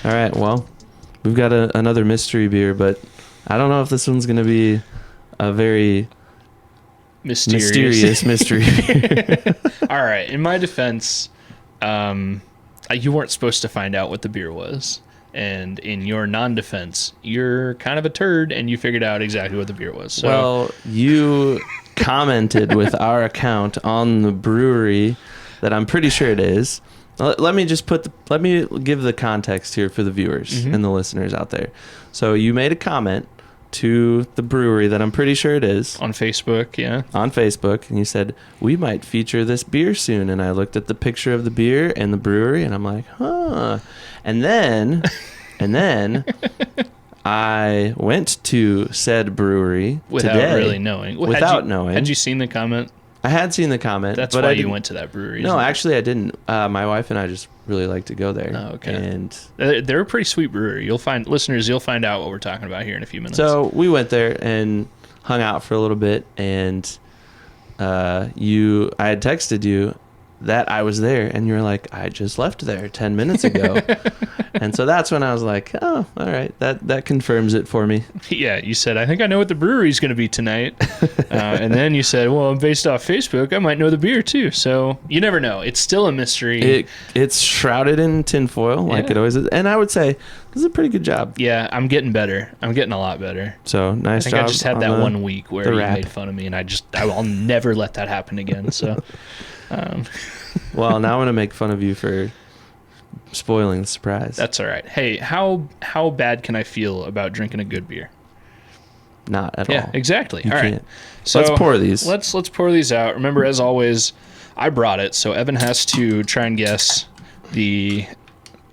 All right, well, we've got another mystery beer, but I don't know if this one's going to be a very mysterious mystery beer. All right, in my defense, you weren't supposed to find out what the beer was. And in your non-defense, you're kind of a turd, and you figured out exactly what the beer was. So. Well, you commented with our account on the brewery that I'm pretty sure it is. Let me give the context here for the viewers and the listeners out there. So you made a comment to the brewery that I'm pretty sure it is. On Facebook, yeah. On Facebook, and you said, we might feature this beer soon. And I looked at the picture of the beer and the brewery, and I'm like, huh. And then I went to said brewery without today, really knowing. Well, knowing. Had you seen the comment? I had seen the comment. That's but why I you went to that brewery. No, actually I didn't. My wife and I just really like to go there. Oh, okay. And they're a pretty sweet brewery. You'll find out what we're talking about here in a few minutes. So we went there and hung out for a little bit, and I had texted you that I was there, and you were like, I just left there 10 minutes ago. And so that's when I was like, oh, all right, that confirms it for me. Yeah, you said, I think I know what the brewery's going to be tonight. And then you said, well, based off Facebook, I might know the beer too. So you never know. It's still a mystery. It's shrouded in tinfoil, like it always is. And I would say this is a pretty good job. Yeah, I'm getting better. I'm getting a lot better. So nice job. I just had that 1 week where you made fun of me, and I'll never let that happen again. So... Well, now I'm going to make fun of you for spoiling the surprise. That's all right. Hey, how bad can I feel about drinking a good beer? Not at all. Yeah, exactly. You all can't. Right. So let's pour these. Let's pour these out. Remember, as always, I brought it, so Evan has to try and guess the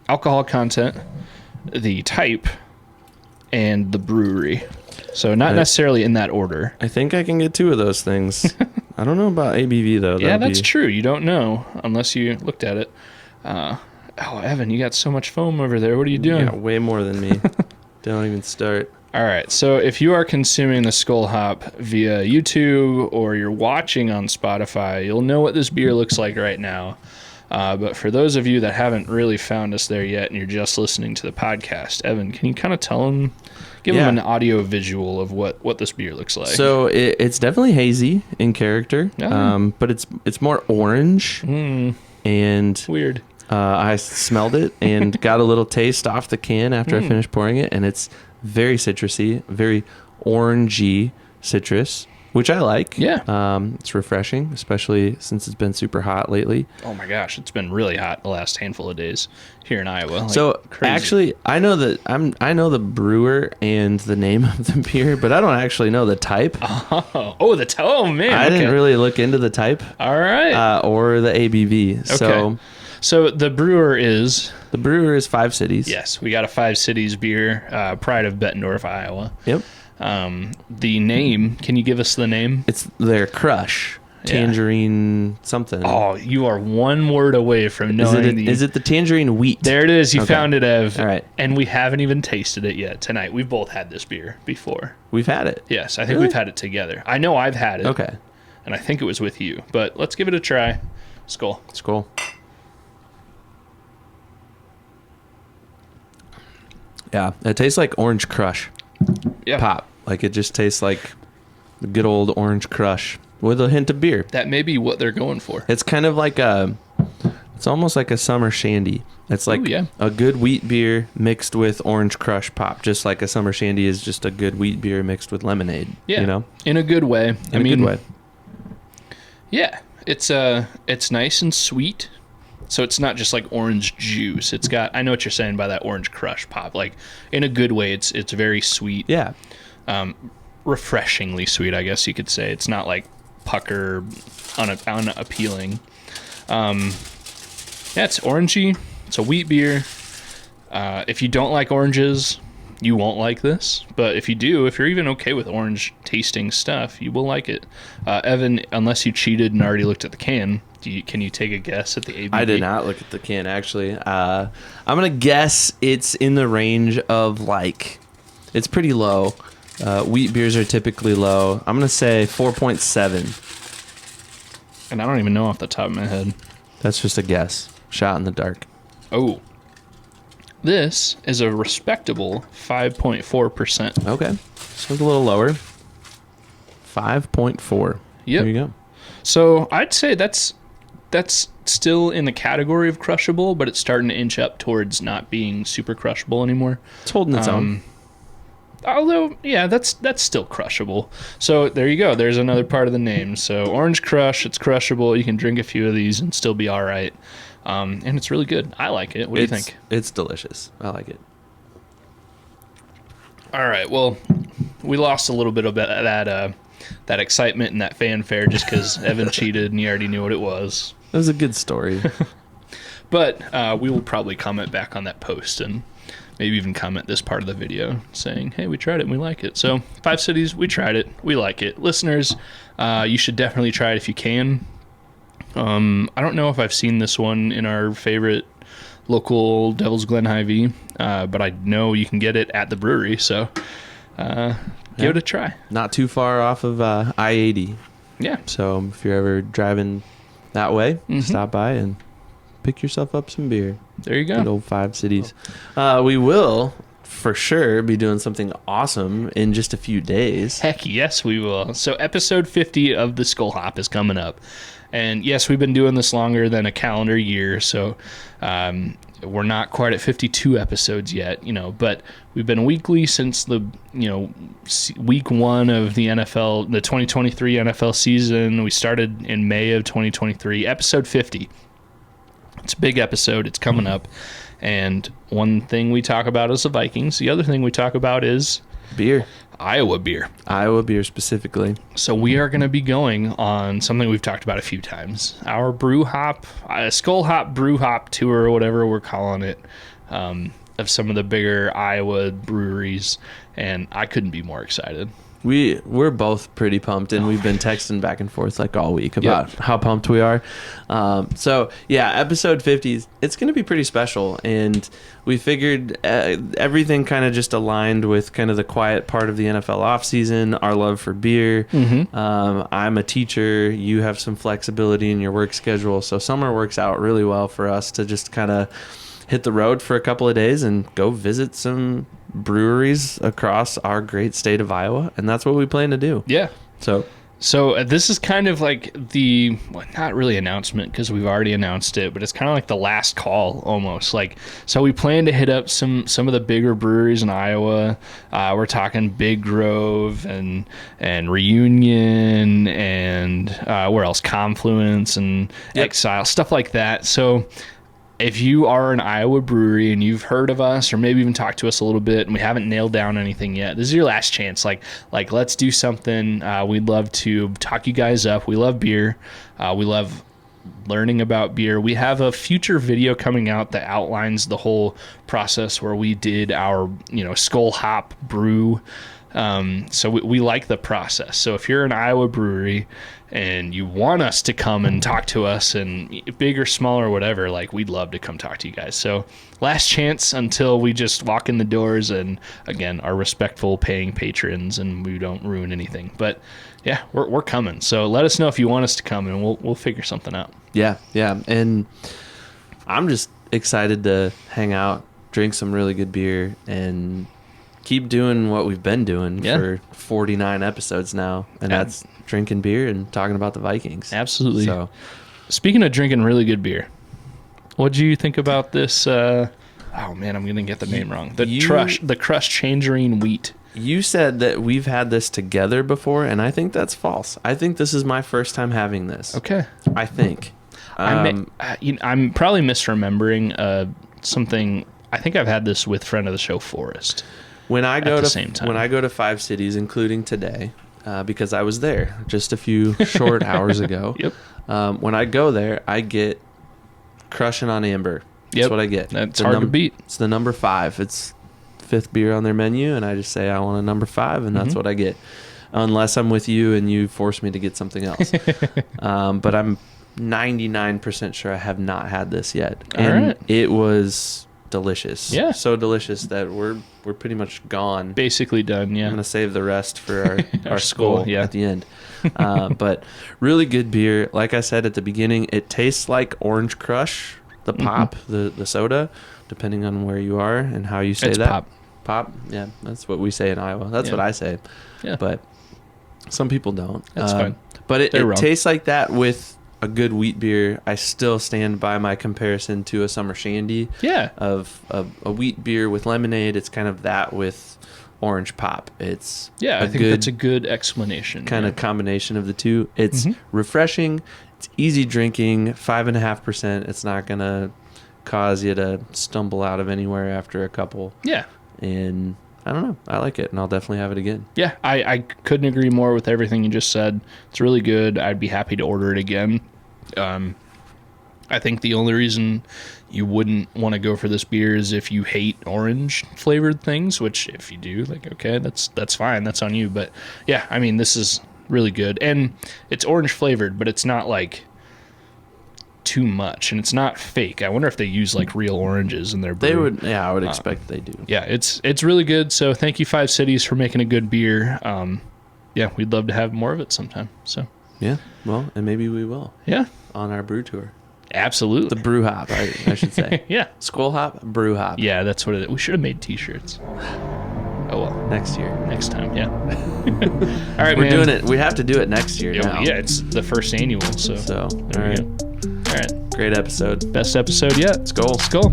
alcohol content, the type, and the brewery. So not necessarily in that order. I think I can get 2 of those things. I don't know about ABV, though. Yeah, that's true. You don't know unless you looked at it. Evan, you got so much foam over there. What are you doing? Yeah, way more than me. Don't even start. All right, so if you are consuming the Skol Hop via YouTube or you're watching on Spotify, you'll know what this beer looks like right now. But for those of you that haven't really found us there yet and you're just listening to the podcast, Evan, can you kind of tell them, give them an audio visual of what this beer looks like? So it's definitely hazy in character, but it's more orange. And weird. I smelled it and got a little taste off the can after I finished pouring it, and it's very citrusy, very orangey citrus, which I like. Yeah. It's refreshing, especially since it's been super hot lately. Oh my gosh, it's been really hot the last handful of days here in Iowa. So actually, I know the brewer and the name of the beer, but I don't actually know the type. Oh man, I didn't really look into the type. All right. Or the ABV. Okay. So the brewer is Five Cities. Yes, we got a Five Cities beer, pride of Bettendorf, Iowa. Yep. The name, can you give us the name? It's their Crush Tangerine something. Oh, you are one word away from knowing. Is it the Tangerine Wheat? There it is. You found it, Ev. All right. And we haven't even tasted it yet tonight. We've both had this beer before. We've had it? Yes, I think we've had it together. I know I've had it. Okay. And I think it was with you. But let's give it a try. Skol. Skol. Yeah, it tastes like Orange Crush. Yeah. Pop. Like it just tastes like the good old Orange Crush with a hint of beer. That may be what they're going for. It's kind of like it's almost like a summer shandy. It's like a good wheat beer mixed with Orange Crush pop, just like a summer shandy is just a good wheat beer mixed with lemonade. Yeah. You know? In a good way. In a good way. Yeah. It's nice and sweet. So it's not just like orange juice. It's got, I know what you're saying by that Orange Crush pop. Like in a good way, it's very sweet. Yeah. Refreshingly sweet, I guess you could say. It's not like pucker, unappealing. Yeah, it's orangey. It's a wheat beer. If you don't like oranges, you won't like this. But if you do, if you're even okay with orange tasting stuff, you will like it. Evan, unless you cheated and already looked at the can, can you take a guess at the ABV? I did not look at the can, actually. I'm going to guess it's in the range of like, it's pretty low. Wheat beers are typically low. I'm going to say 4.7. And I don't even know off the top of my head. That's just a guess. Shot in the dark. Oh. This is a respectable 5.4%. Okay. Sounds a little lower. 5.4. Yep. There you go. So I'd say that's still in the category of crushable, but it's starting to inch up towards not being super crushable anymore. It's holding its own. Although, yeah, that's still crushable. So there you go. There's another part of the name. So Orange Crush, it's crushable. You can drink a few of these and still be all right. And it's really good. I like it. What do you think? It's delicious. I like it. All right. Well, we lost a little bit of that excitement and that fanfare just because Evan cheated and you already knew what it was. It was a good story. But we will probably comment back on that post and maybe even comment this part of the video saying, hey, we tried it and we like it. So 5 Cities, we tried it. We like it. Listeners, you should definitely try it if you can. I don't know if I've seen this one in our favorite local Devil's Glen Hy-Vee, but I know you can get it at the brewery. So give it a try. Not too far off of I-80. Yeah. So if you're ever driving that way, stop by and pick yourself up some beer. There you go. Good old 5 Cities. We will, for sure, be doing something awesome in just a few days. Heck yes, we will. So episode 50 of the Skol Hop is coming up. And yes, we've been doing this longer than a calendar year, so we're not quite at 52 episodes yet, but we've been weekly since the, week 1 of the NFL, the 2023 NFL season. We started in May of 2023, episode 50. It's a big episode. It's coming up. And one thing we talk about is the Vikings. The other thing we talk about is beer. Iowa beer. Iowa beer specifically. So we are going to be going on something we've talked about a few times. Our brew hop, Skol Hop brew hop tour, or whatever we're calling it, of some of the bigger Iowa breweries. And I couldn't be more excited. We're both pretty pumped, and we've been texting back and forth like all week about how pumped we are. So yeah, episode 50, it's going to be pretty special, and we figured everything kind of just aligned with kind of the quiet part of the NFL offseason, our love for beer. I'm a teacher. You have some flexibility in your work schedule, so summer works out really well for us to just kind of hit the road for a couple of days and go visit some breweries across our great state of Iowa, and that's what we plan to do. Yeah. So this is kind of like the, well, not really announcement because we've already announced it, but it's kind of like the last call almost. Like, so we plan to hit up some of the bigger breweries in Iowa. We're talking Big Grove and Reunion and where else? Confluence and Exile, stuff like that. So if you are an Iowa brewery and you've heard of us or maybe even talked to us a little bit and we haven't nailed down anything yet, this is your last chance. Like let's do something. We'd love to talk you guys up. We love beer. We love learning about beer. We have a future video coming out that outlines the whole process where we did our, Skol Hop brew. So we like the process. So if you're an Iowa brewery and you want us to come and talk to us, and big or small or whatever, like, we'd love to come talk to you guys. So last chance until we just walk in the doors and, again, are respectful paying patrons and we don't ruin anything. But yeah, we're coming. So let us know if you want us to come and we'll figure something out. Yeah. And I'm just excited to hang out, drink some really good beer, and keep doing what we've been doing for 49 episodes now, and that's drinking beer and talking about the Vikings. Absolutely. So, speaking of drinking really good beer, what do you think about this? Oh man, I'm gonna get the name wrong. The Crush Tangerine Wheat. You said that we've had this together before, and I think that's false. I think this is my first time having this. Okay. I think. I'm probably misremembering something. I think I've had this with friend of the show, Forrest. When I go to 5 Cities, including today, because I was there just a few short hours ago. Yep. When I go there, I get Crushin' on Amber. That's what I get. That's hard to beat. It's the number 5. It's 5th beer on their menu, and I just say I want a number 5, and that's what I get. Unless I'm with you and you force me to get something else. But I'm 99% sure I have not had this yet. And it was delicious. Yeah. So delicious that we're pretty much gone. Basically done, yeah. I'm going to save the rest for our Skol at the end. But really good beer. Like I said at the beginning, it tastes like Orange Crush, the pop, the soda. depending on where you are and how you say It's that. pop. Pop? Yeah, that's what we say in Iowa. That's Yeah. what I say. Yeah. But some people don't. That's fine. But it They're wrong. tastes like that with a good wheat beer. I still stand by my comparison to a summer shandy. Yeah. Of a wheat beer with lemonade. It's kind of that with orange pop. It's I think that's a good explanation. kind of combination of the two. It's refreshing. It's easy drinking. 5.5%. It's not gonna cause you to stumble out of anywhere after a couple. Yeah. And I don't know. I like it, and I'll definitely have it again. Yeah, I couldn't agree more with everything you just said. It's really good. I'd be happy to order it again. I think the only reason you wouldn't want to go for this beer is if you hate orange flavored things, which if you do, like, okay, that's fine. That's on you. But yeah, I mean, this is really good. And it's orange flavored, but it's not like too much, and it's not fake. I wonder if they use like real oranges in their brew. They would, yeah, I would expect they do. Yeah, it's really good. So thank you, Five Cities, for making a good beer. Yeah, we'd love to have more of it sometime. So Yeah, well, and maybe we will yeah, on our brew tour. absolutely. The brew hop, I should say. Yeah, Skol hop, brew hop. yeah, that's what it is. We should have made T-shirts. Oh well, Next year. next time. Yeah. All right, We're man. doing it. We have to do it next year now. Yeah, it's the first annual. So So, all there we right. go. All right, Great episode. best episode yet. Skol. Skol.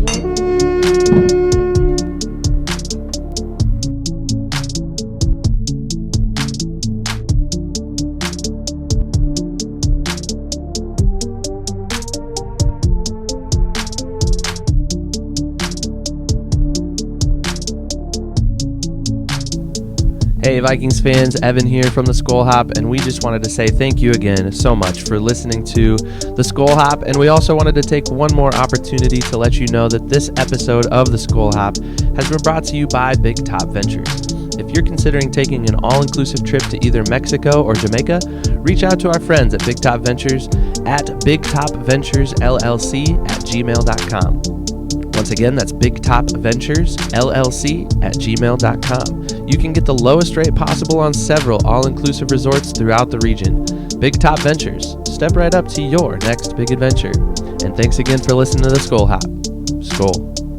Hey Vikings fans, Evan here from the Skol Hop, and we just wanted to say thank you again so much for listening to the Skol Hop, and we also wanted to take one more opportunity to let you know that this episode of the Skol Hop has been brought to you by Big Top Ventures. If you're considering taking an all-inclusive trip to either Mexico or Jamaica, reach out to our friends at Big Top Ventures at bigtopventuresllc@gmail.com. Once again, that's bigtopventuresllc@gmail.com. You can get the lowest rate possible on several all-inclusive resorts throughout the region. Big Top Ventures. Step right up to your next big adventure. And thanks again for listening to the Skol Hop. Skol.